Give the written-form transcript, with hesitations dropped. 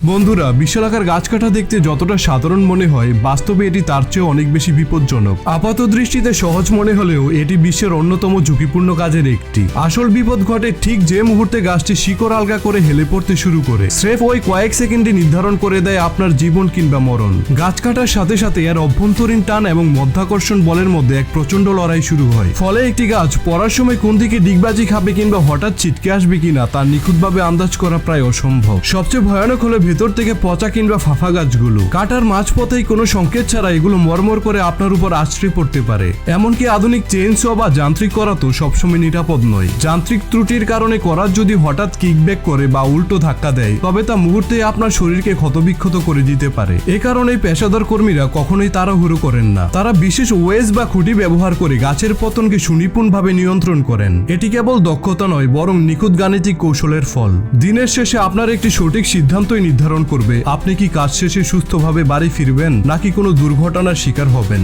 বন্ধুরা, বিশালাকার গাছ কাটা দেখতে যতটা সাধারণ মনে হয়, বাস্তবে এটি তার চেয়ে অনেক বেশি বিপজ্জনক। আপাত দৃষ্টিতে সহজ মনে হলেও এটি বিশ্বের অন্যতম ঝুঁকিপূর্ণ কাজের একটি। আসল বিপদ ঘটে ঠিক যে মুহূর্তে গাছটি শিকড় আলগা করে হেলে পড়তে শুরু করে। স্রেফ ওই কয়েক সেকেন্ডে নির্ধারণ করে দেয় আপনার জীবন কিংবা মরণ। গাছ কাটার সাথে সাথে এর অভ্যন্তরীণ টান এবং মধ্যাকর্ষণ বলের মধ্যে এক প্রচন্ড লড়াই শুরু হয়। ফলে একটি গাছ পড়ার সময় কোন দিকে ডিগবাজি খাবে কিংবা হঠাৎ ছিটকে আসবে কিনা তা নিখুঁতভাবে আন্দাজ করা প্রায় অসম্ভব। সবচেয়ে ভয়ানক হলো ভেতর থেকে পচা কিংবা ফাফা গাছগুলো। কাটার মাঝপথেই কোনো সংকেত ছাড়া এগুলো মরমর করে আপনার উপর আছড়ে পড়তে পারে। এমনকি আধুনিক চেইনসো বা যান্ত্রিক করা তো সবসময় নিরাপদ নয়। যান্ত্রিক ত্রুটির কারণে করাত যদি হঠাৎ কিকব্যাক করে বা উল্টো ধাক্কা দেয়, তবে তা মুহূর্তে আপনার শরীরকে ক্ষতবিক্ষত করে দিতে পারে। এ কারণে পেশাদার কর্মীরা কখনোই তাড়াহুড়ো করেন না। তারা বিশেষ ওয়েজ বা খুঁটি ব্যবহার করে গাছের পতনকে সুনিপুণভাবে নিয়ন্ত্রণ করেন। এটি কেবল দক্ষতা নয়, বরং নিখুঁত গাণিতিক কৌশলের ফল। দিনের শেষে আপনার একটি সঠিক সিদ্ধান্তই নির্ধারণ করবে আপনি কি কাজ শেষে সুস্থভাবে বাড়ি ফিরবেন নাকি কোনো দুর্ঘটনার শিকার হবেন।